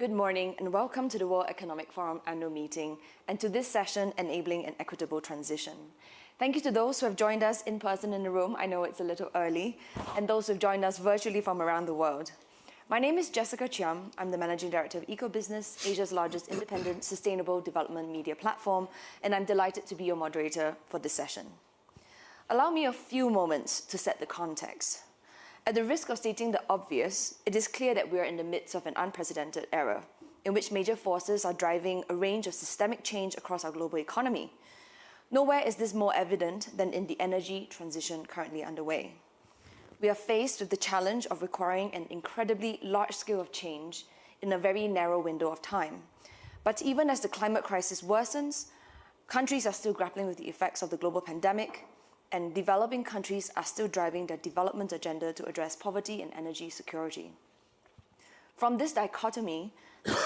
Good morning and welcome to the World Economic Forum annual meeting and to this session, Enabling an Equitable Transition. Thank you to those who have joined us in person in the room, I know it's a little early, and those who have joined us virtually from around the world. My name is Jessica Cheam. I'm the Managing Director of EcoBusiness, Asia's largest independent sustainable development media platform, and I'm delighted to be your moderator for this session. Allow me a few moments to set the context. At the risk of stating the obvious, it is clear that we are in the midst of an unprecedented era in which major forces are driving a range of systemic change across our global economy. Nowhere is this more evident than in the energy transition currently underway. We are faced with the challenge of requiring an incredibly large scale of change in a very narrow window of time. But even as the climate crisis worsens, countries are still grappling with the effects of the global pandemic, and developing countries are still driving their development agenda to address poverty and energy security. From this dichotomy,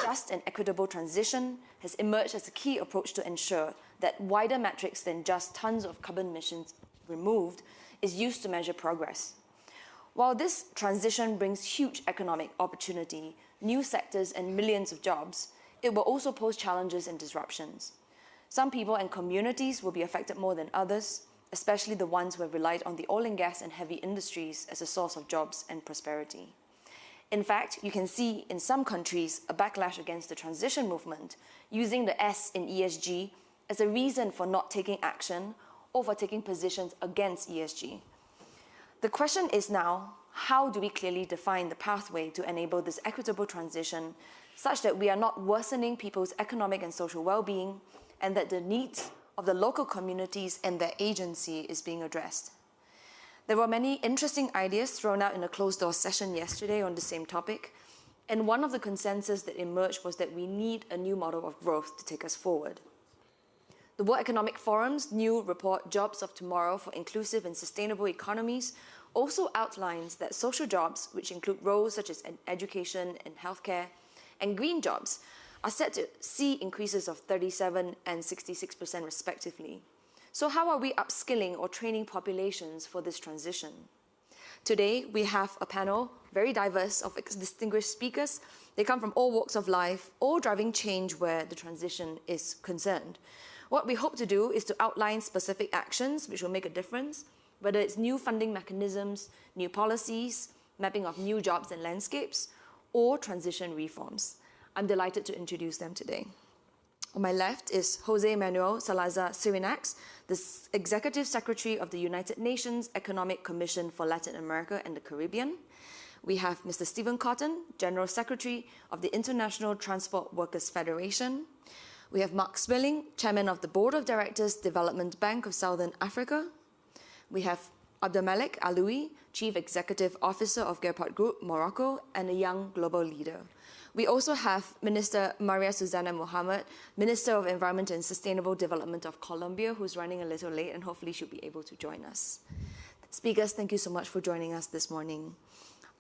just and equitable transition has emerged as a key approach to ensure that wider metrics than just tons of carbon emissions removed is used to measure progress. While this transition brings huge economic opportunity, new sectors and millions of jobs, it will also pose challenges and disruptions. Some people and communities will be affected more than others, especially the ones who have relied on the oil and gas and heavy industries as a source of jobs and prosperity. In fact, you can see in some countries a backlash against the transition movement, using the S in ESG as a reason for not taking action or for taking positions against ESG. The question is now, how do we clearly define the pathway to enable this equitable transition such that we are not worsening people's economic and social well-being and that the needs of the local communities and their agency is being addressed? There were many interesting ideas thrown out in a closed-door session yesterday on the same topic, and one of the consensus that emerged was that we need a new model of growth to take us forward. The World Economic Forum's new report, Jobs of Tomorrow for Inclusive and Sustainable Economies, also outlines that social jobs, which include roles such as education and healthcare, and green jobs, are set to see increases of 37% and 66% respectively. So how are we upskilling or training populations for this transition? Today, we have a panel, very diverse, of distinguished speakers. They come from all walks of life, all driving change where the transition is concerned. What we hope to do is to outline specific actions which will make a difference, whether it's new funding mechanisms, new policies, mapping of new jobs and landscapes, or transition reforms. I'm delighted to introduce them today. On my left is José Manuel Salazar-Xirinachs, the Executive Secretary of the United Nations Economic Commission for Latin America and the Caribbean. We have Mr. Stephen Cotton, General Secretary of the International Transport Workers Federation. We have Mark Swilling, Chairman of the Board of Directors, Development Bank of Southern Africa. We have Abdelmalek Alaoui, Chief Executive Officer of Guepard Group, Morocco, and a young global leader. We also have Minister Maria Susana Muhamad, Minister of Environment and Sustainable Development of Colombia, who's running a little late and hopefully she'll be able to join us. Speakers, thank you so much for joining us this morning.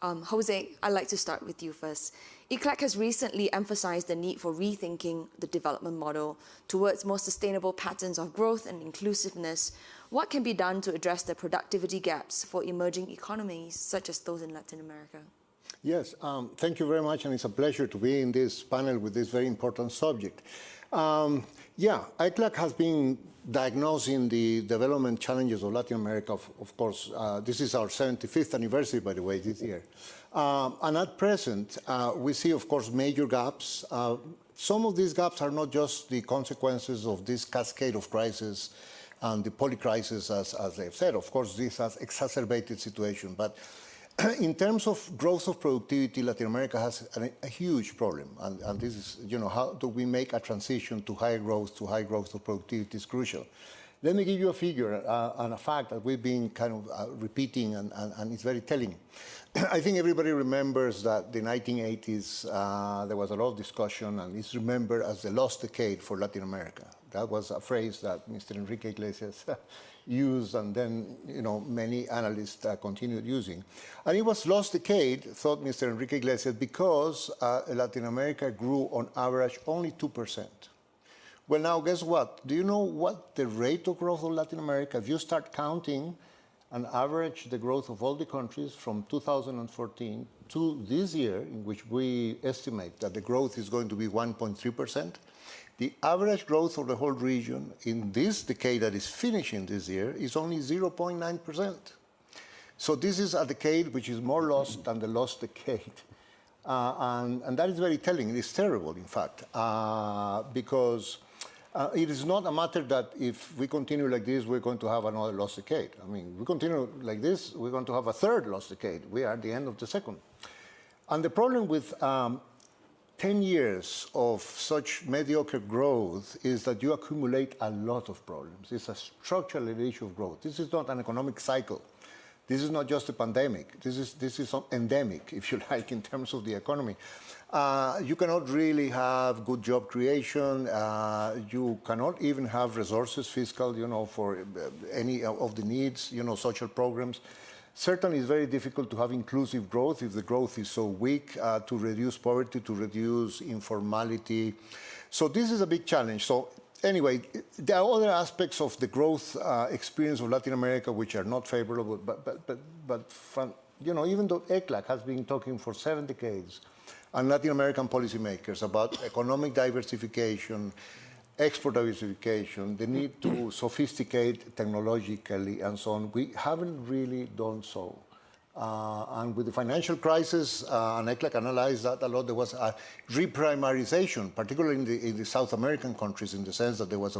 Jose, I'd like to start with you first. ECLAC has recently emphasized the need for rethinking the development model towards more sustainable patterns of growth and inclusiveness. What can be done to address the productivity gaps for emerging economies, such as those in Latin America? Yes, thank you very much, and it's a pleasure to be in this panel with this very important subject. ECLAC has been diagnosing the development challenges of Latin America, of course. This is our 75th anniversary, by the way, this year. And at present, we see, of course, major gaps. Some of these gaps are not just the consequences of this cascade of crises and the polycrisis, as they've said. Of course, this has exacerbated the situation. But in terms of growth of productivity, Latin America has a huge problem. And this is, how do we make a transition to high growth of productivity is crucial. Let me give you a figure and a fact that we've been kind of repeating, and it's very telling. I think everybody remembers that the 1980s, there was a lot of discussion, and it's remembered as the lost decade for Latin America. That was a phrase that Mr. Enrique Iglesias used, and then many analysts continued using. And it was lost decade, thought Mr. Enrique Iglesias, because Latin America grew on average only 2%. Well, now, guess what? Do you know what the rate of growth of Latin America, if you start counting and average the growth of all the countries from 2014 to this year, in which we estimate that the growth is going to be 1.3%, the average growth of the whole region in this decade that is finishing this year is only 0.9%. So this is a decade which is more lost than the lost decade. And that is very telling. It is terrible, in fact, because it is not a matter that if we continue like this, we're going to have another lost decade. I mean, we continue like this, we're going to have a third lost decade. We are at the end of the second. And the problem with 10 years of such mediocre growth is that you accumulate a lot of problems. It's a structural issue of growth. This is not an economic cycle. This is not just a pandemic. This is endemic, if you like, in terms of the economy. You cannot really have good job creation. You cannot even have resources, fiscal, for any of the needs, social programs. Certainly, it's very difficult to have inclusive growth if the growth is so weak, to reduce poverty, to reduce informality. So this is a big challenge. So anyway, there are other aspects of the growth experience of Latin America which are not favorable, but from, even though ECLAC has been talking for 7 decades, and Latin American policymakers about economic diversification, export diversification, the need to sophisticate technologically and so on, we haven't really done so. And with the financial crisis, and ECLAC analyzed that a lot, there was a reprimarization, particularly in the South American countries, in the sense that there was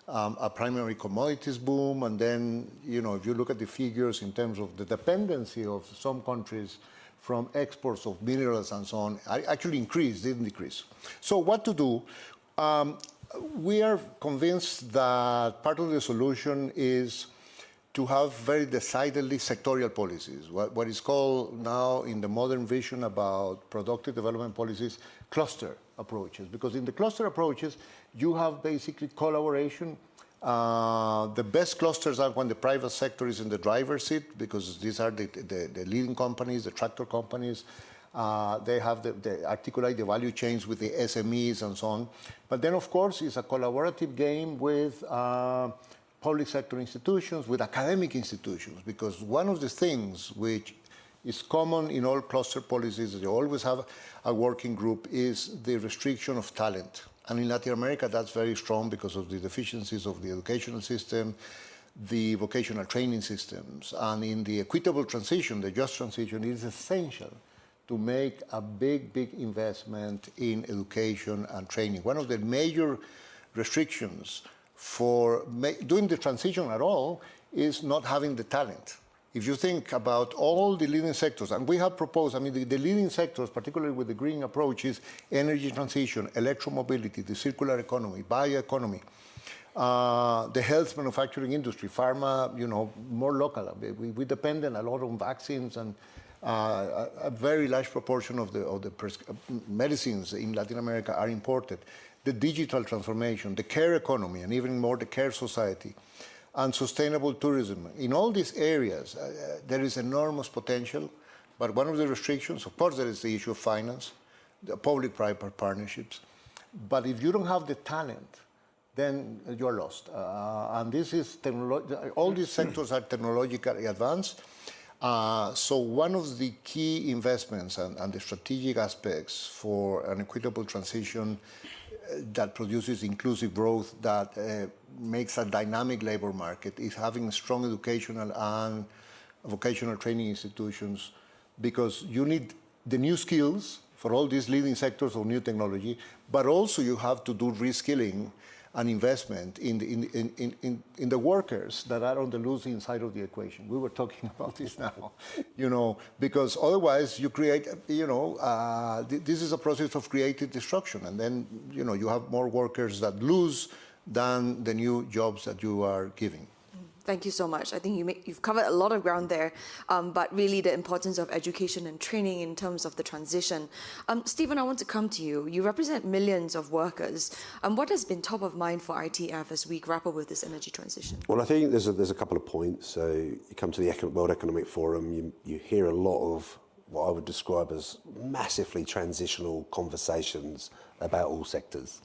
a primary commodities boom, and then, if you look at the figures in terms of the dependency of some countries from exports of minerals and so on, actually increased, didn't decrease. So what to do? We are convinced that part of the solution is to have very decidedly sectorial policies, what is called now in the modern vision about productive development policies, cluster approaches. Because in the cluster approaches, you have basically collaboration. The best clusters are when the private sector is in the driver's seat, because these are the leading companies, the tractor companies. They articulate the value chains with the SMEs and so on. But then, of course, it's a collaborative game with public sector institutions, with academic institutions, because one of the things which is common in all cluster policies, you always have a working group, is the restriction of talent. And in Latin America, that's very strong because of the deficiencies of the educational system, the vocational training systems. And in the equitable transition, the just transition, it is essential to make a big, big investment in education and training. One of the major restrictions for doing the transition at all is not having the talent. If you think about all the leading sectors, and we have proposed, the leading sectors, particularly with the green approach, is energy transition, electromobility, the circular economy, bioeconomy, the health manufacturing industry, pharma, more local. We depend a lot on vaccines, and a very large proportion of the medicines in Latin America are imported. The digital transformation, the care economy, and even more the care society, and sustainable tourism. In all these areas, there is enormous potential, but one of the restrictions, of course, there is the issue of finance, the public-private partnerships. But if you don't have the talent, then you're lost. And this is all these sectors are technologically advanced. So one of the key investments and the strategic aspects for an equitable transition that produces inclusive growth, that makes a dynamic labor market, is having strong educational and vocational training institutions, because you need the new skills for all these leading sectors of new technology, but also you have to do reskilling and investment in the workers that are on the losing side of the equation. We were talking about this now, because otherwise you create, this is a process of creative destruction, and then, you have more workers that lose than the new jobs that you are giving. Thank you so much. I think you've covered a lot of ground there, but really the importance of education and training in terms of the transition. Stephen, I want to come to you. You represent millions of workers. What has been top of mind for ITF as we grapple with this energy transition? Well, I think there's a couple of points. So you come to the World Economic Forum, you hear a lot of what I would describe as massively transitional conversations about all sectors.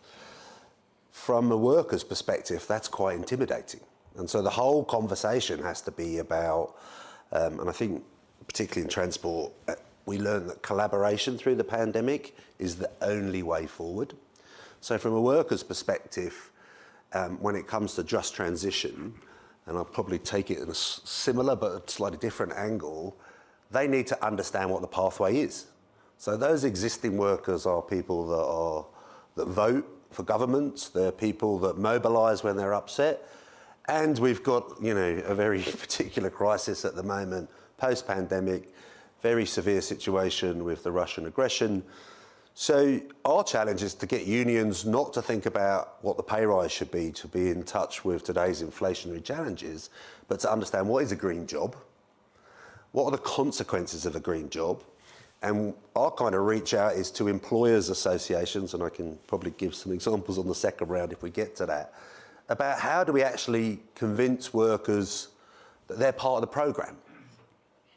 From a worker's perspective, that's quite intimidating. And so the whole conversation has to be about, and I think particularly in transport, we learned that collaboration through the pandemic is the only way forward. So from a worker's perspective, when it comes to just transition, and I'll probably take it in a similar but slightly different angle, they need to understand what the pathway is. So those existing workers are people that vote for governments, they're people that mobilise when they're upset, and we've got, a very particular crisis at the moment, post-pandemic, very severe situation with the Russian aggression. So our challenge is to get unions not to think about what the pay rise should be to be in touch with today's inflationary challenges, but to understand what is a green job, what are the consequences of a green job, and our kind of reach out is to employers' associations, and I can probably give some examples on the second round if we get to that, about how do we actually convince workers that they're part of the programme.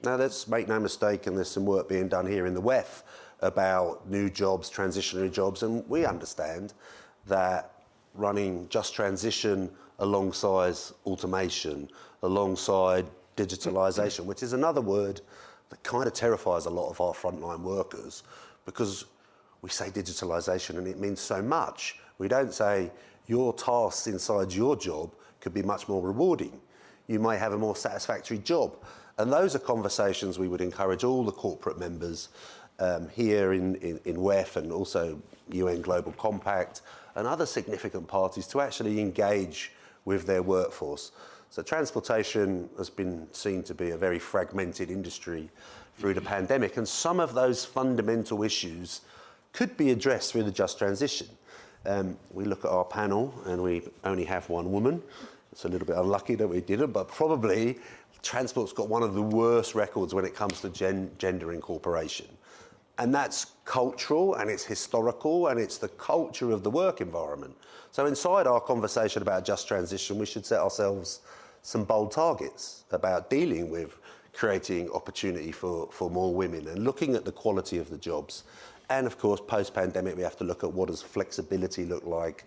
Now, let's make no mistake, and there's some work being done here in the WEF about new jobs, transitionary jobs, and we understand that running just transition alongside automation, alongside digitalisation, which is another word that kind of terrifies a lot of our frontline workers, because we say digitalisation and it means so much. We don't say your tasks inside your job could be much more rewarding. You may have a more satisfactory job. And those are conversations we would encourage all the corporate members here in WEF and also UN Global Compact and other significant parties to actually engage with their workforce. So transportation has been seen to be a very fragmented industry through the pandemic, and some of those fundamental issues could be addressed through the just transition. We look at our panel and we only have one woman. It's a little bit unlucky that we didn't, but probably transport's got one of the worst records when it comes to gender incorporation. And that's cultural and it's historical and it's the culture of the work environment. So inside our conversation about just transition, we should set ourselves some bold targets about dealing with creating opportunity for more women and looking at the quality of the jobs. And of course, post-pandemic, we have to look at what does flexibility look like.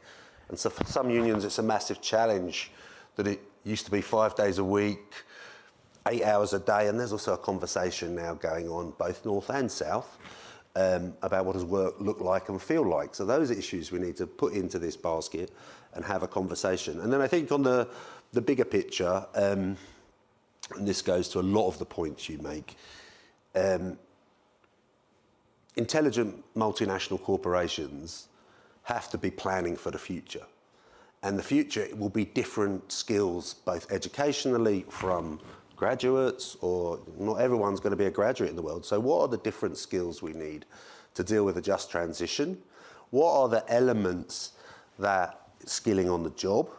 And so for some unions, it's a massive challenge that it used to be 5 days a week, 8 hours a day. And there's also a conversation now going on, both north and south, about what does work look like and feel like. So those are issues we need to put into this basket and have a conversation. And then I think on the bigger picture, and this goes to a lot of the points you make, intelligent multinational corporations have to be planning for the future. And the future will be different skills, both educationally from graduates, or not everyone's going to be a graduate in the world. So what are the different skills we need to deal with a just transition? What are the elements that skilling on the job?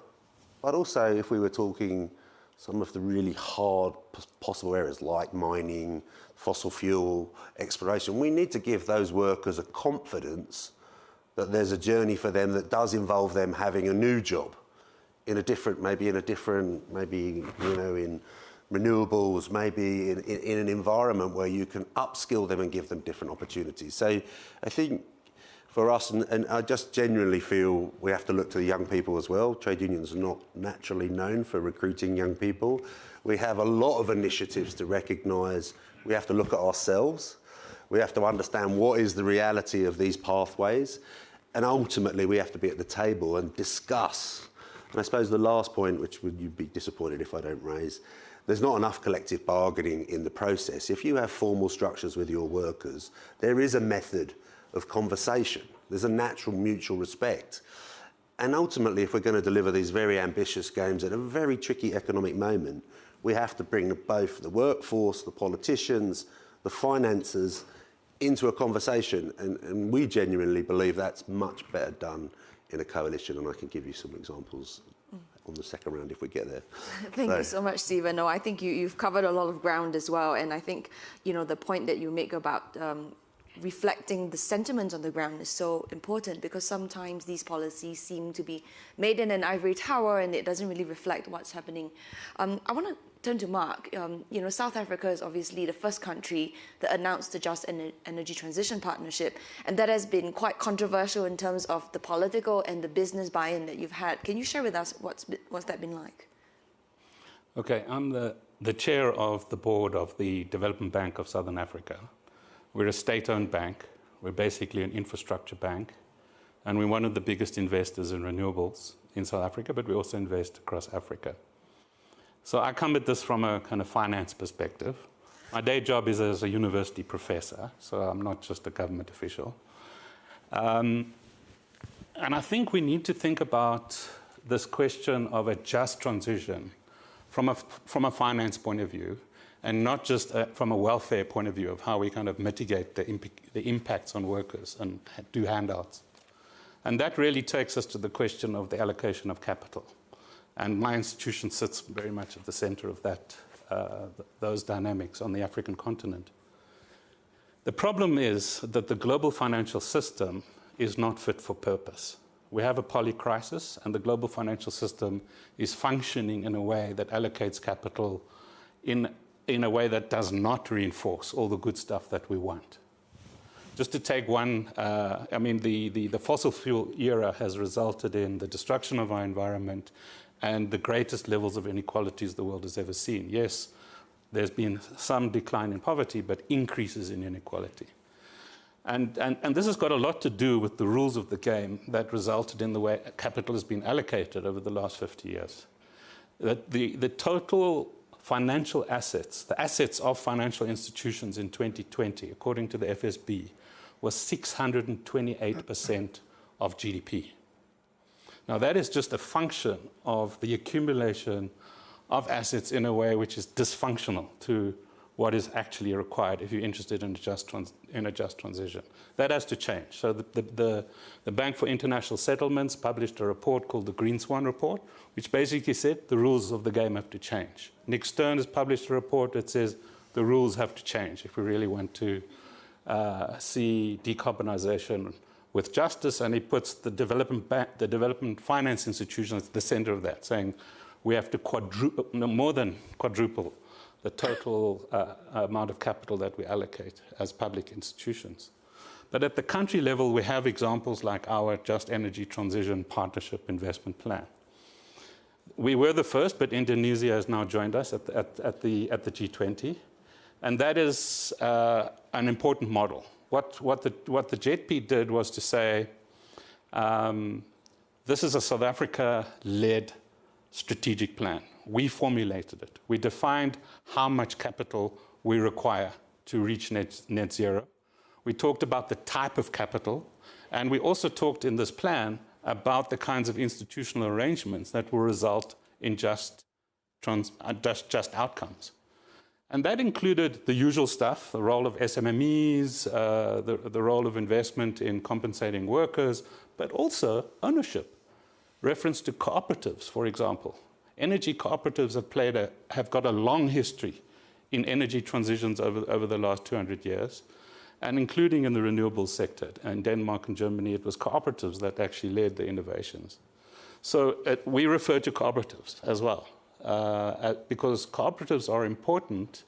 But also, if we were talking some of the really hard possible areas like mining, fossil fuel, exploration, we need to give those workers a confidence that there's a journey for them that does involve them having a new job in a different, maybe in renewables, maybe in an environment where you can upskill them and give them different opportunities. So I think for us, and I just genuinely feel we have to look to the young people as well. Trade unions are not naturally known for recruiting young people. We have a lot of initiatives to recognise we have to look at ourselves. We have to understand what is the reality of these pathways. And ultimately, we have to be at the table and discuss. And I suppose the last point, which you'd be disappointed if I don't raise, there's not enough collective bargaining in the process. If you have formal structures with your workers, there is a method of conversation. There's a natural mutual respect. And ultimately, if we're going to deliver these very ambitious games at a very tricky economic moment, we have to bring both the workforce, the politicians, the finances into a conversation. And we genuinely believe that's much better done in a coalition. And I can give you some examples on the second round if we get there. Thank you so much, Stephen. No, I think you've covered a lot of ground as well. And I think, the point that you make about reflecting the sentiment on the ground is so important, because sometimes these policies seem to be made in an ivory tower and it doesn't really reflect what's happening. I want to turn to Mark. South Africa is obviously the first country that announced the Just Energy Transition Partnership, and that has been quite controversial in terms of the political and the business buy-in that you've had. Can you share with us what's that been like? Okay, I'm the chair of the board of the Development Bank of Southern Africa. We're a state-owned bank. We're basically an infrastructure bank. And we're one of the biggest investors in renewables in South Africa, but we also invest across Africa. So I come at this from a kind of finance perspective. My day job is as a university professor, so I'm not just a government official. And I think we need to think about this question of a just transition from a finance point of view, and not just from a welfare point of view of how we kind of mitigate the impacts on workers and do handouts. And that really takes us to the question of the allocation of capital. And my institution sits very much at the center of that, those dynamics on the African continent. The problem is that the global financial system is not fit for purpose. We have a polycrisis, and the global financial system is functioning in a way that allocates capital in a way that does not reinforce all the good stuff that we want. Just to take one, I mean, the fossil fuel era has resulted in the destruction of our environment and the greatest levels of inequalities the world has ever seen. Yes, there's been some decline in poverty, but increases in inequality. And this has got a lot to do with the rules of the game that resulted in the way capital has been allocated over the last 50 years. That the total financial assets, the assets of financial institutions in 2020, according to the FSB, was 628% of GDP. Now, that is just a function of the accumulation of assets in a way which is dysfunctional to what is actually required if you're interested in a just transition. That has to change. So the Bank for International Settlements published a report called the Green Swan Report, which basically said the rules of the game have to change. Nick Stern has published a report that says the rules have to change if we really want to see decarbonization with justice, and he puts the development finance institutions at the center of that, saying we have to more than quadruple the total amount of capital that we allocate as public institutions. But at the country level, we have examples like our Just Energy Transition Partnership Investment Plan. We were the first, but Indonesia has now joined us at the G20. And that is an important model. What the JETP did was to say, this is a South Africa-led strategic plan. We formulated it. We defined how much capital we require to reach net zero. We talked about the type of capital, and we also talked in this plan about the kinds of institutional arrangements that will result in just outcomes. And that included the usual stuff, the role of SMMEs, the role of investment in compensating workers, but also ownership. Reference to cooperatives, for example. Energy cooperatives have got a long history in energy transitions over the last 200 years, and including in the renewables sector. In Denmark and Germany, it was cooperatives that actually led the innovations. So we refer to cooperatives as well, because cooperatives are important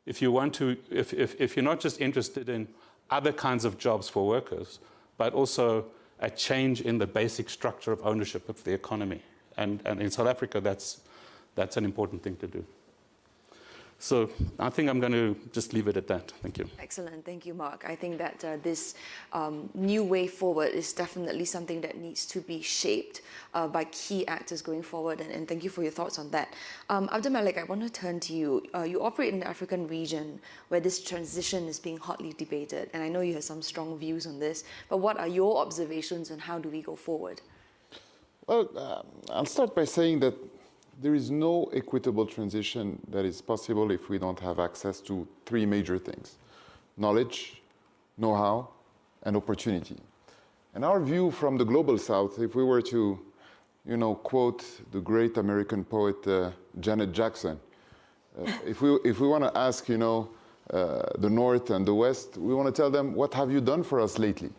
if you want to, if you're not just interested in other kinds of jobs for workers, but also a change in the basic structure of ownership of the economy. And in South Africa, that's an important thing to do. So I think I'm going to just leave it at that. Thank you. Excellent. Thank you, Mark. I think that this new way forward is definitely something that needs to be shaped by key actors going forward. And thank you for your thoughts on that. Abdelmalek, I want to turn to you. You operate in the African region where this transition is being hotly debated. And I know you have some strong views on this. But what are your observations and how do we go forward? Well, I'll start by saying that there is no equitable transition that is possible if we don't have access to three major things: knowledge, know-how, and opportunity. And our view from the global south, if we were to, quote the great American poet Janet Jackson, if we want to ask, the North and the West, we want to tell them, what have you done for us lately?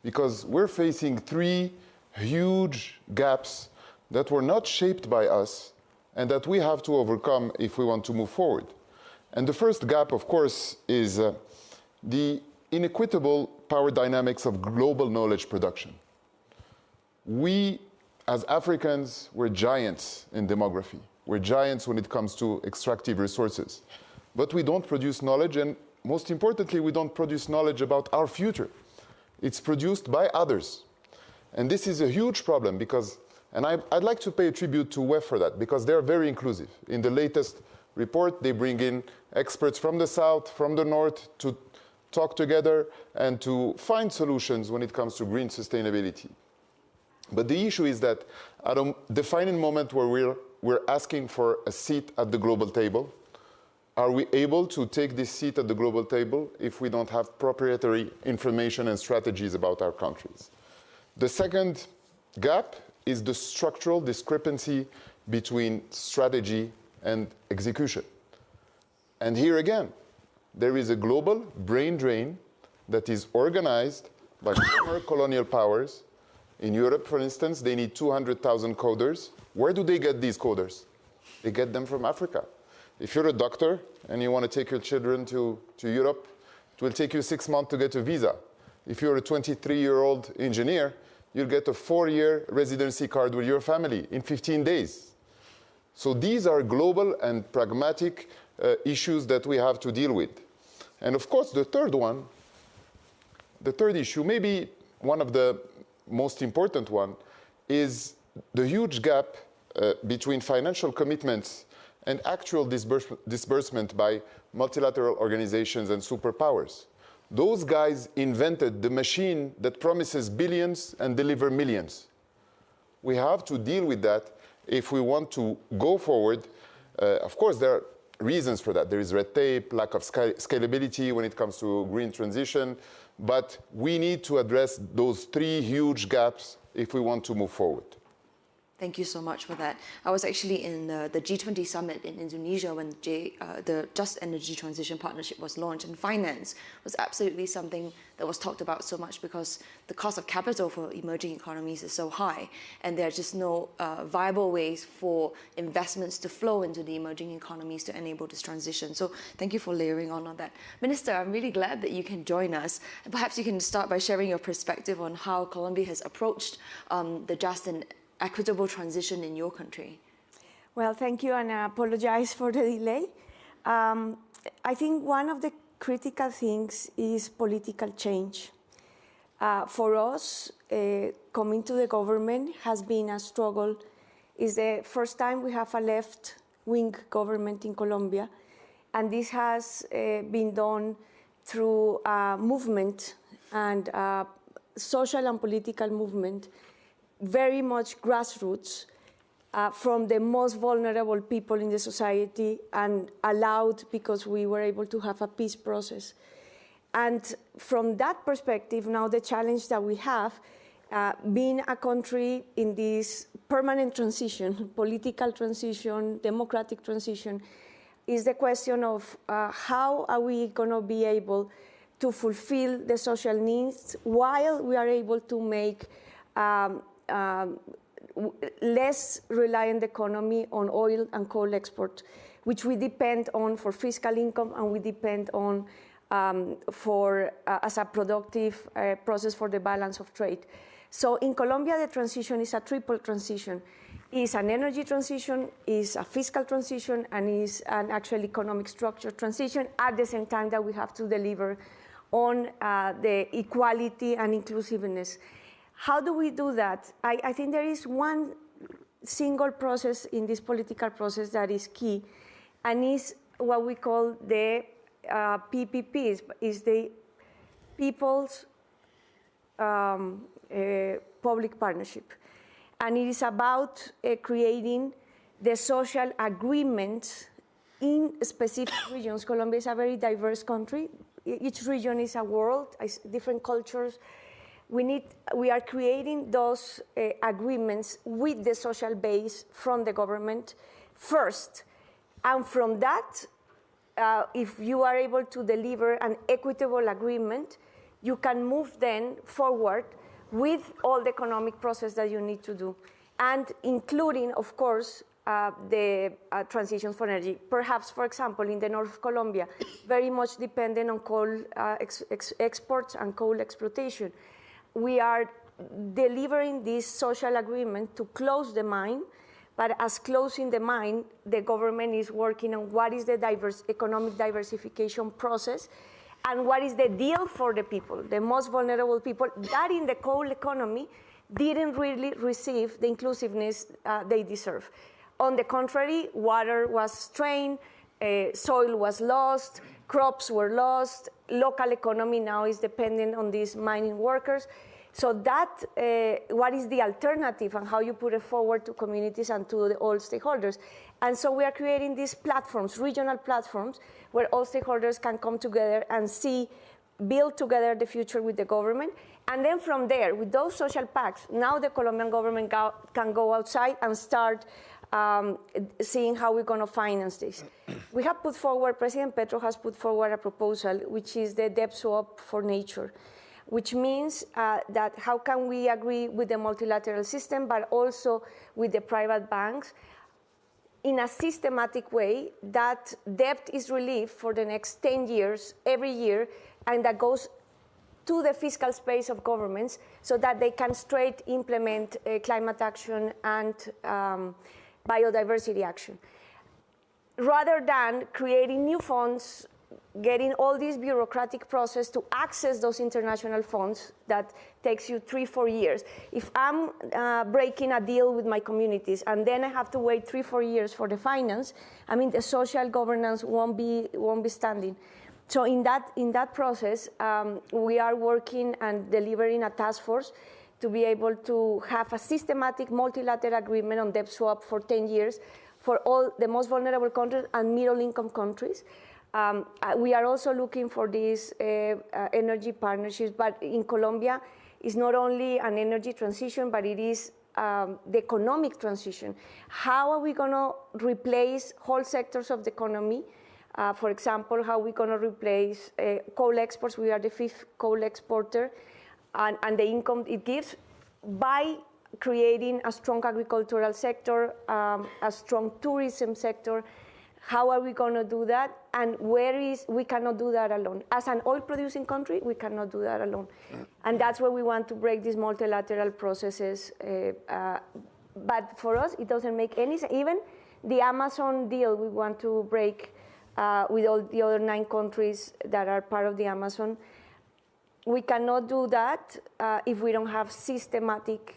Because we're facing three huge gaps that were not shaped by us and that we have to overcome if we want to move forward. And the first gap, of course, is the inequitable power dynamics of global knowledge production. We, as Africans, we're giants in demography. We're giants when it comes to extractive resources. But we don't produce knowledge, and most importantly, we don't produce knowledge about our future. It's produced by others. And this is a huge problem because, and I'd like to pay a tribute to WEF for that, because they're very inclusive. In the latest report, they bring in experts from the south, from the north, to talk together and to find solutions when it comes to green sustainability. But the issue is that at a defining moment where we're asking for a seat at the global table, are we able to take this seat at the global table if we don't have proprietary information and strategies about our countries? The second gap is the structural discrepancy between strategy and execution. And here again, there is a global brain drain that is organized by former colonial powers. In Europe, for instance, they need 200,000 coders. Where do they get these coders? They get them from Africa. If you're a doctor and you want to take your children to Europe, it will take you 6 months to get a visa. If you're a 23-year-old engineer, you'll get a 4-year residency card with your family in 15 days. So these are global and pragmatic issues that we have to deal with. And of course, the third issue, maybe one of the most important one, is the huge gap between financial commitments and actual disbursement by multilateral organizations and superpowers. Those guys invented the machine that promises billions and deliver millions. We have to deal with that if we want to go forward. Of course, there are reasons for that. There is red tape, lack of scalability when it comes to green transition, but we need to address those 3 huge gaps if we want to move forward. Thank you so much for that. I was actually in the G20 summit in Indonesia when the Just Energy Transition Partnership was launched, and finance was absolutely something that was talked about so much because the cost of capital for emerging economies is so high, and there are just no viable ways for investments to flow into the emerging economies to enable this transition. So thank you for layering on that. Minister, I'm really glad that you can join us. And perhaps you can start by sharing your perspective on how Colombia has approached the just and equitable transition in your country. Well, thank you, and I apologize for the delay. I think one of the critical things is political change. For us, coming to the government has been a struggle. It's the first time we have a left-wing government in Colombia, and this has been done through a movement and a social and political movement, very much grassroots, from the most vulnerable people in the society, and allowed because we were able to have a peace process. And from that perspective, now the challenge that we have, being a country in this permanent transition, political transition, democratic transition, is the question of how are we going to be able to fulfill the social needs while we are able to make less reliant economy on oil and coal export, which we depend on for fiscal income, and we depend on as a productive process for the balance of trade. So in Colombia, the transition is a triple transition. It's an energy transition, is a fiscal transition, and is an actual economic structure transition at the same time that we have to deliver on the equality and inclusiveness. How do we do that? I think there is one single process in this political process that is key, and is what we call the PPPs, is the People's Public Partnership. And it is about creating the social agreements in specific regions. Colombia is a very diverse country. Each region is a world, different cultures. We are creating those agreements with the social base from the government first. And from that, if you are able to deliver an equitable agreement, you can move then forward with all the economic process that you need to do, and including, of course, the transition for energy. Perhaps, for example, in the north of Colombia, very much dependent on coal exports and coal exploitation. We are delivering this social agreement to close the mine, but as close in the mind, the government is working on what is the economic diversification process and what is the deal for the people, the most vulnerable people that in the coal economy didn't really receive the inclusiveness they deserve. On the contrary, water was strained, soil was lost, crops were lost, local economy now is dependent on these mining workers. So that, what is the alternative and how you put it forward to communities and to all stakeholders. And so we are creating these platforms, regional platforms, where all stakeholders can come together and build together the future with the government. And then from there, with those social pacts, now the Colombian government can go outside and start seeing how we're going to finance this. We have put forward, President Petro has put forward a proposal, which is the debt swap for nature, which means that how can we agree with the multilateral system, but also with the private banks in a systematic way that debt is relieved for the next 10 years, every year, and that goes to the fiscal space of governments so that they can straight implement climate action and biodiversity action. Rather than creating new funds, getting all this bureaucratic process to access those international funds that takes you 3-4 years. If I'm breaking a deal with my communities and then I have to wait 3-4 years for the finance, I mean, the social governance won't be standing. So in that process, we are working and delivering a task force to be able to have a systematic multilateral agreement on debt swap for 10 years for all the most vulnerable countries and middle-income countries. We are also looking for these energy partnerships, but in Colombia, it's not only an energy transition, but it is the economic transition. How are we going to replace whole sectors of the economy? For example, how are we going to replace coal exports? We are the 5th coal exporter, and the income it gives by creating a strong agricultural sector, a strong tourism sector. How are we going to do that? And we cannot do that alone. As an oil-producing country, we cannot do that alone. And that's where we want to break these multilateral processes. But for us, it doesn't make any sense. Even the Amazon deal we want to break with all the other 9 countries that are part of the Amazon. We cannot do that if we don't have systematic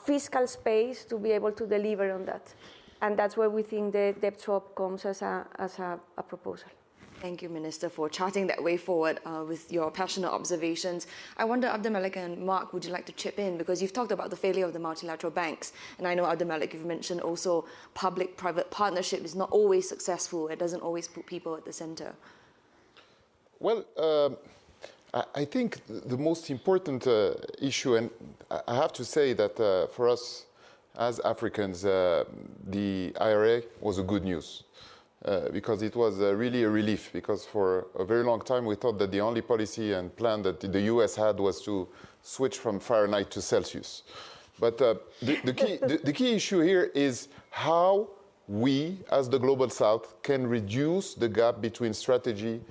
fiscal space to be able to deliver on that. And that's where we think the debt swap comes as a proposal. Thank you, Minister, for charting that way forward with your passionate observations. I wonder, Abdelmalek and Mark, would you like to chip in? Because you've talked about the failure of the multilateral banks. And I know, Abdelmalek, you've mentioned also public-private partnership is not always successful. It doesn't always put people at the center. Well, I think the most important issue, and I have to say that for us as Africans, the IRA was a good news. Because it was really a relief, because for a very long time we thought that the only policy and plan that the US had was to switch from Fahrenheit to Celsius. But the key issue here is how we, as the Global South, can reduce the gap between strategy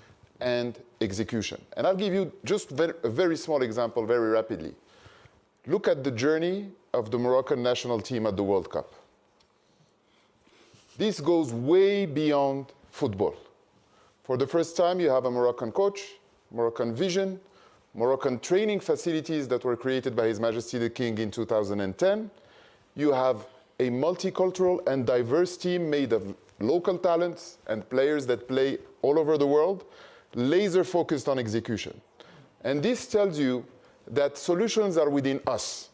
and execution. And I'll give you just a very small example very rapidly. Look at the journey of the Moroccan national team at the World Cup. This goes way beyond football. For the first time, you have a Moroccan coach, Moroccan vision, Moroccan training facilities that were created by His Majesty the King in 2010. You have a multicultural and diverse team made of local talents and players that play all over the world, laser focused on execution. And this tells you that solutions are within us.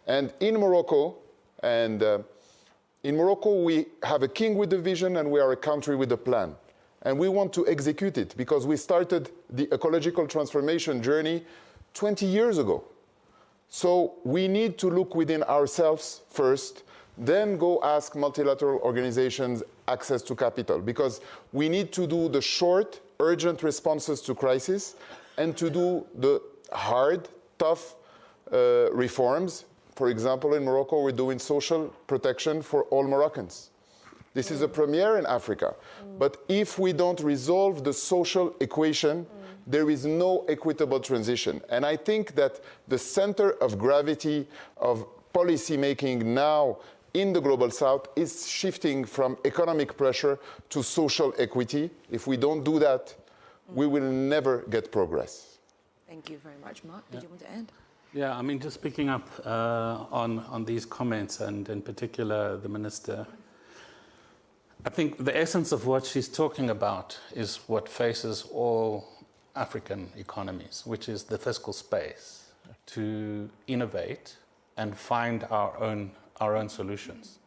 And in Morocco, in Morocco, we have a king with a vision and we are a country with a plan. And we want to execute it because we started the ecological transformation journey 20 years ago. So we need to look within ourselves first, then go ask multilateral organizations access to capital, because we need to do the short, urgent responses to crisis and to do the hard, tough reforms. For example, in Morocco, we're doing social protection for all Moroccans. This is a premiere in Africa. But if we don't resolve the social equation, there is no equitable transition. And I think that the center of gravity of policy making now in the global south is shifting from economic pressure to social equity. If we don't do that, we will never get progress. Thank you very much. Mark, did you want to add? Yeah, I mean, just picking up on these comments, and in particular the minister, I think the essence of what she's talking about is what faces all African economies, which is the fiscal space to innovate and find our own solutions.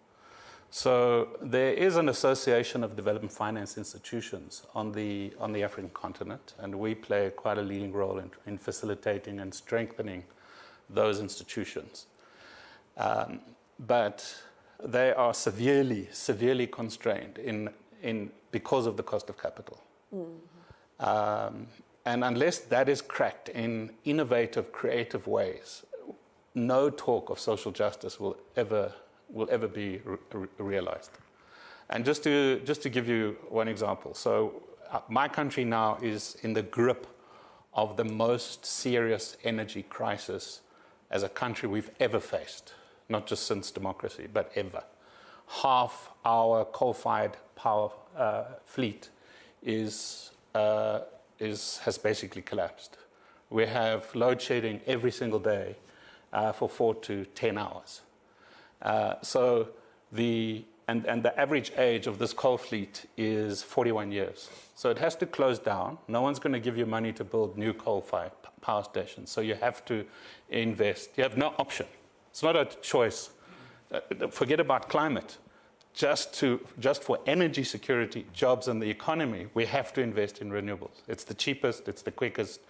So there is an association of development finance institutions on the African continent, and we play quite a leading role in facilitating and strengthening those institutions. But they are severely constrained because of the cost of capital. And unless that is cracked in innovative, creative ways, no talk of social justice will ever be realized. And just to give you one example, so my country now is in the grip of the most serious energy crisis as a country we've ever faced, not just since democracy, but ever. Half our coal-fired power fleet has basically collapsed. We have load shedding every single day for 4 to 10 hours. So the average age of this coal fleet is 41 years. So it has to close down. No one's going to give you money to build new coal-fired power stations. So you have to invest. You have no option. It's not a choice. Forget about climate. Just for energy security, jobs, and the economy, we have to invest in renewables. It's the cheapest, it's the quickest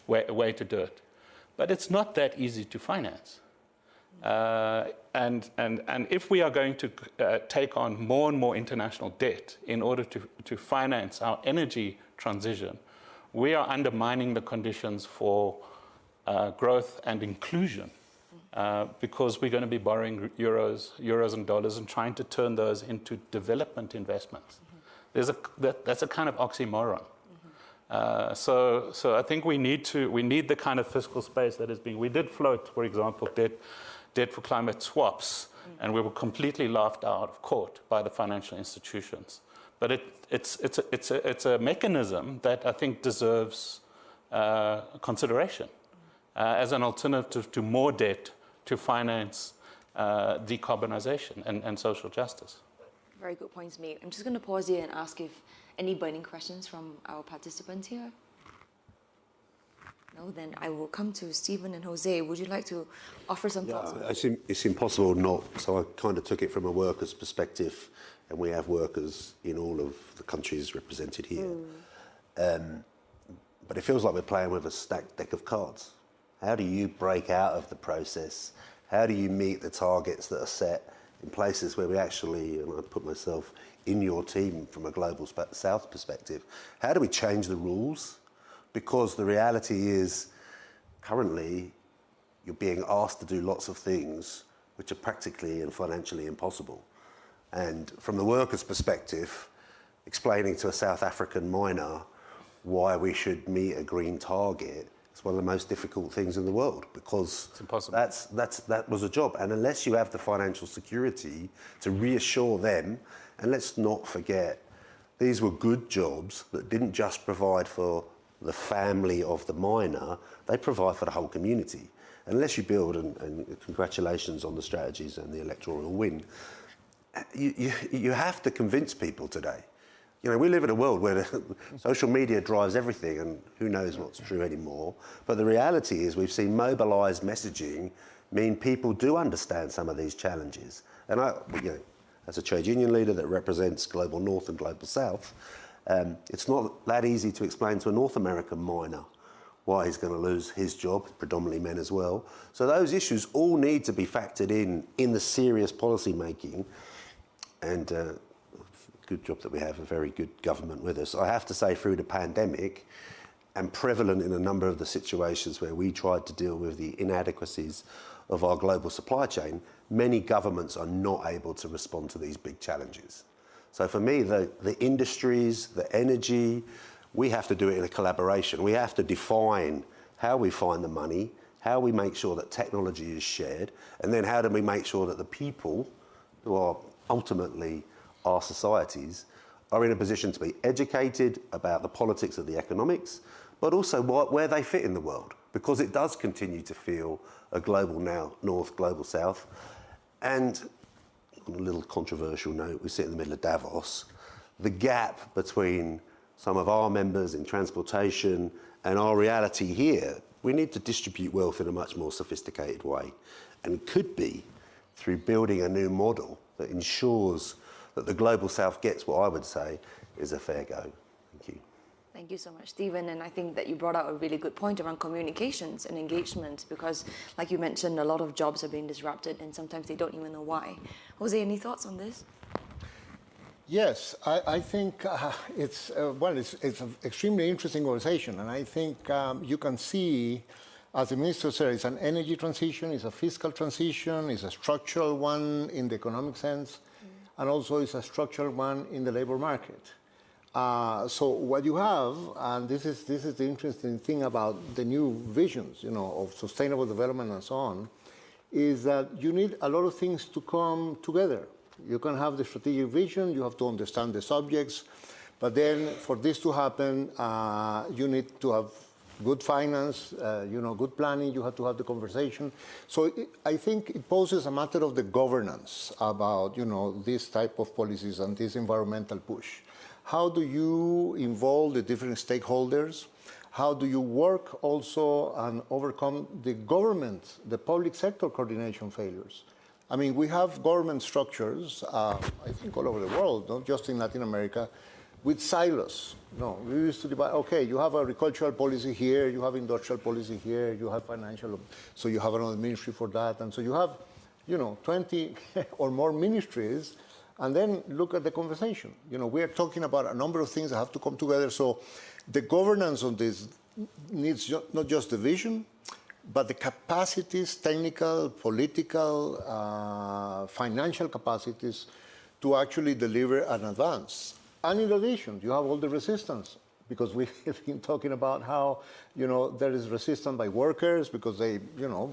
way to do it. But it's not that easy to finance. And if we are going to take on more and more international debt in order to finance our energy transition, we are undermining the conditions for growth and inclusion. Because we're going to be borrowing euros and dollars and trying to turn those into development investments. That's a kind of oxymoron. So I think we need the kind of fiscal space that is being. We did float, for example, debt for climate swaps, and we were completely laughed out of court by the financial institutions. But it's a mechanism that I think deserves consideration as an alternative to more debt to finance decarbonization and social justice. Very good points made. I'm just going to pause here and ask if any burning questions from our participants here. No, then I will come to Stephen and José. Would you like to offer some thoughts? It's impossible not. So I kind of took it from a worker's perspective, and we have workers in all of the countries represented here. But it feels like we're playing with a stacked deck of cards. How do you break out of the process? How do you meet the targets that are set in places where we actually, and I put myself in your team from a global south perspective, how do we change the rules? Because the reality is, currently, you're being asked to do lots of things which are practically and financially impossible. And from the worker's perspective, explaining to a South African miner why we should meet a green target, it's one of the most difficult things in the world, because it's impossible. That was a job. And unless you have the financial security to reassure them, and let's not forget, these were good jobs that didn't just provide for the family of the miner, they provide for the whole community. Unless you build, and congratulations on the strategies and the electoral win, you have to convince people today. You know, we live in a world where social media drives everything, and who knows what's true anymore. But the reality is we've seen mobilised messaging mean people do understand some of these challenges. And as a trade union leader that represents Global North and Global South, it's not that easy to explain to a North American miner why he's going to lose his job, predominantly men as well. So those issues all need to be factored in the serious policy making. And good job that we have a very good government with us. I have to say, through the pandemic, and prevalent in a number of the situations where we tried to deal with the inadequacies of our global supply chain, many governments are not able to respond to these big challenges. So for me, the industries, the energy, we have to do it in a collaboration. We have to define how we find the money, how we make sure that technology is shared, and then how do we make sure that the people who are ultimately our societies, are in a position to be educated about the politics of the economics, but also where they fit in the world, because it does continue to feel a global north, global south. And on a little controversial note, we sit in the middle of Davos. The gap between some of our members in transportation and our reality here, we need to distribute wealth in a much more sophisticated way, and could be through building a new model that ensures that the global south gets what I would say is a fair go. Thank you. Thank you so much, Stephen. And I think that you brought out a really good point around communications and engagement, because like you mentioned, a lot of jobs are being disrupted and sometimes they don't even know why. Jose, any thoughts on this? Yes, I think it's an extremely interesting conversation, and I think you can see, as the minister said, it's an energy transition, it's a fiscal transition, it's a structural one in the economic sense, and also it's a structural one in the labor market. So what you have, and this is the interesting thing about the new visions, of sustainable development and so on, is that you need a lot of things to come together. You can have the strategic vision, you have to understand the subjects, but then for this to happen, you need to have good finance, good planning, you have to have the conversation. So I think it poses a matter of the governance about, this type of policies and this environmental push. How do you involve the different stakeholders? How do you work also and overcome the government, the public sector coordination failures? I mean, we have government structures, I think all over the world, not just in Latin America, with silos. We used to divide, okay, you have agricultural policy here, you have industrial policy here, you have financial, so you have another ministry for that. And so you have, 20 or more ministries, and then look at the conversation. We are talking about a number of things that have to come together. So the governance on this needs not just the vision, but the capacities, technical, political, financial capacities to actually deliver an advance. And in addition, you have all the resistance, because we have been talking about how, there is resistance by workers because they,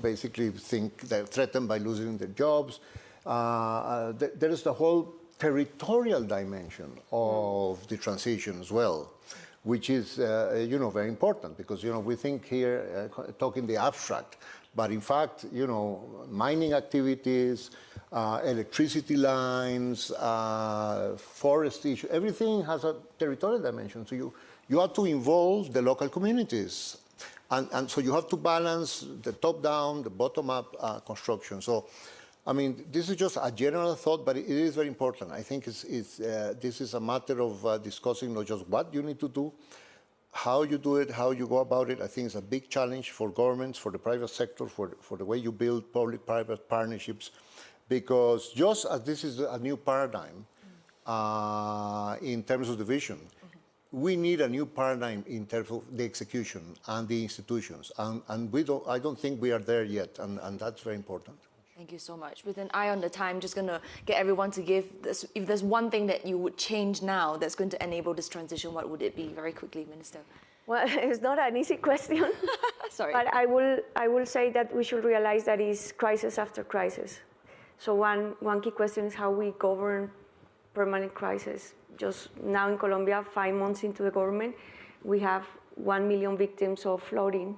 basically think they're threatened by losing their jobs. There is the whole territorial dimension of the transition as well, which is, very important, because, we think here, talking the abstract, but in fact, mining activities, electricity lines, forest issue, everything has a territorial dimension. So you have to involve the local communities. And so you have to balance the top-down, the bottom-up construction. So, I mean, this is just a general thought, but it is very important. I think this is a matter of discussing not just what you need to do, how you do it, how you go about it. I think it's a big challenge for governments, for the private sector, for the way you build public-private partnerships, because just as this is a new paradigm in terms of the vision, we need a new paradigm in terms of the execution and the institutions, and I don't think we are there yet, and that's very important. Thank you so much. With an eye on the time, just going to get everyone to give this, if there's one thing that you would change now that's going to enable this transition, what would it be? Very quickly, Minister. Well, it's not an easy question. Sorry. But I will say that we should realize that it's crisis after crisis. So one key question is how we govern permanent crisis. Just now in Colombia, 5 months into the government, we have 1 million victims of flooding.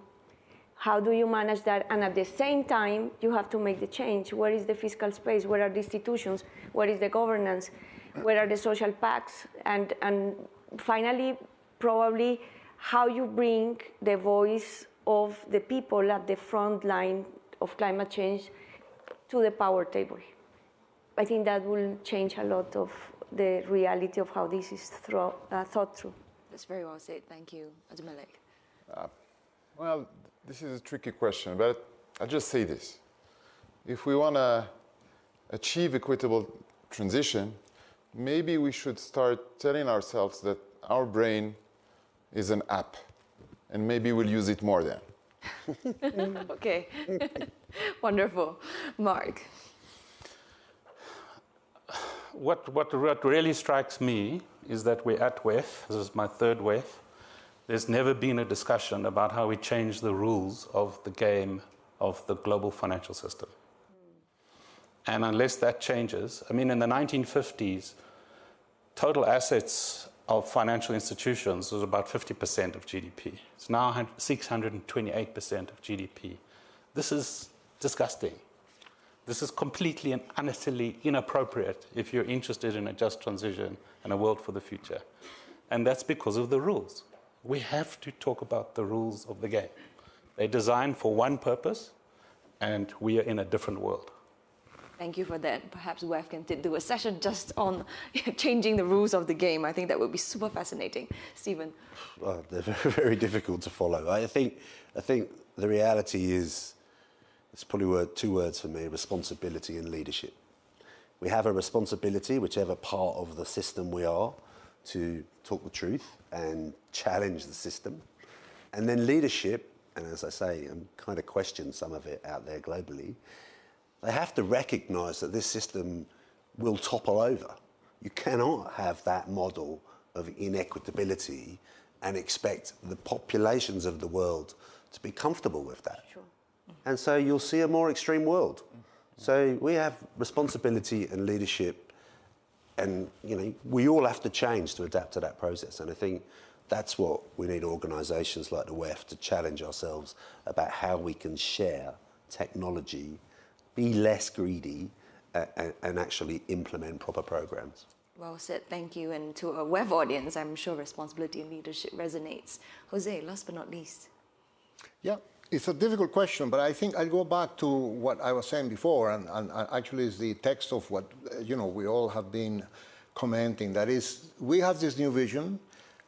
How do you manage that? And at the same time, you have to make the change. Where is the fiscal space? Where are the institutions? Where is the governance? Where are the social pacts? And finally, probably how you bring the voice of the people at the front line of climate change to the power table. I think that will change a lot of the reality of how this is thought through. That's very well said. Thank you, Abdelmalek. Well, this is a tricky question, but I'll just say this. If we want to achieve equitable transition, maybe we should start telling ourselves that our brain is an app, and maybe we'll use it more then. Okay, wonderful. Mark. What really strikes me is that we're at WEF. This is my third WEF. There's never been a discussion about how we change the rules of the game of the global financial system. And unless that changes, I mean, in the 1950s, total assets of financial institutions was about 50% of GDP. It's now 628% of GDP. This is disgusting. This is completely and utterly inappropriate if you're interested in a just transition and a world for the future. And that's because of the rules. We have to talk about the rules of the game. They're designed for one purpose, and we are in a different world. Thank you for that. Perhaps WEF can do a session just on changing the rules of the game. I think that would be super fascinating. Stephen? Well, they're very, very difficult to follow. I think the reality is, it's probably two words for me: responsibility and leadership. We have a responsibility, whichever part of the system we are, to talk the truth and challenge the system. And then leadership, and as I say, I'm kind of question some of it out there globally, they have to recognise that this system will topple over. You cannot have that model of inequitability and expect the populations of the world to be comfortable with that. Sure. And so you'll see a more extreme world. So we have responsibility and leadership, and we all have to change to adapt to that process. And I think that's what we need organisations like the WEF to challenge ourselves about, how we can share technology, be less greedy, and actually implement proper programs. Well said, thank you. And to a WEF audience, I'm sure responsibility and leadership resonates. Jose, last but not least. Yeah, it's a difficult question, but I think I'll go back to what I was saying before, and actually is the text of what we all have been commenting. That is, we have this new vision.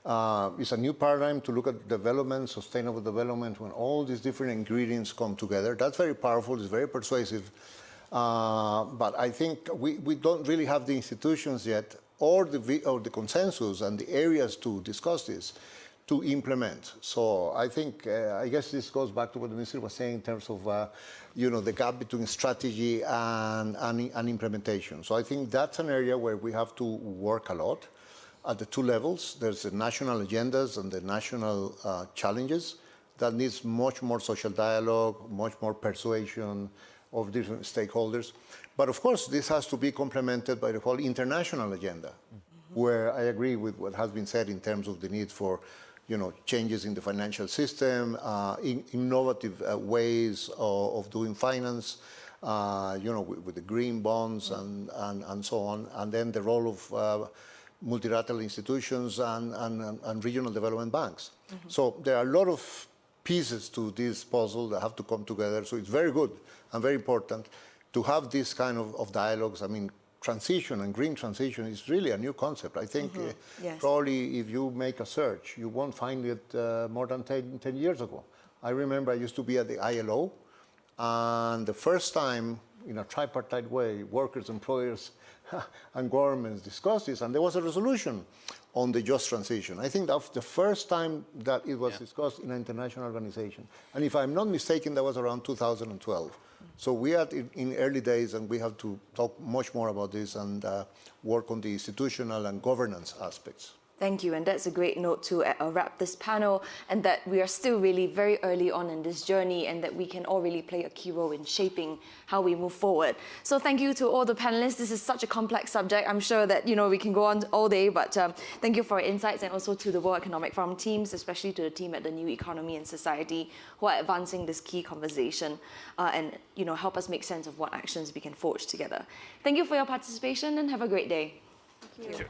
It's a new paradigm to look at development, sustainable development, when all these different ingredients come together. That's very powerful, it's very persuasive. But I think we don't really have the institutions yet, or the consensus and the areas to discuss this, to implement. So I think, I guess this goes back to what the minister was saying in terms of the gap between strategy and implementation. So I think that's an area where we have to work a lot. At the two levels, there's the national agendas and the national challenges that needs much more social dialogue, much more persuasion of different stakeholders. But of course, this has to be complemented by the whole international agenda, where I agree with what has been said in terms of the need for changes in the financial system, innovative ways of doing finance, with the green bonds and so on, and then the role of multilateral institutions and regional development banks. So there are a lot of pieces to this puzzle that have to come together. So it's very good and very important to have this kind of dialogues. I mean, transition and green transition is really a new concept. I think Yes. probably if you make a search, you won't find it more than 10 years ago. I remember I used to be at the ILO, and the first time, in a tripartite way, workers, employers, and governments discussed this, and there was a resolution on the just transition. I think that's the first time that it was discussed in an international organization. And if I'm not mistaken, that was around 2012. So we are in early days, and we have to talk much more about this and work on the institutional and governance aspects. Thank you, and that's a great note to wrap this panel, and that we are still really very early on in this journey, and that we can all really play a key role in shaping how we move forward. So thank you to all the panelists. This is such a complex subject. I'm sure that we can go on all day, but thank you for your insights, and also to the World Economic Forum teams, especially to the team at the New Economy and Society, who are advancing this key conversation and help us make sense of what actions we can forge together. Thank you for your participation, and have a great day. Thank you.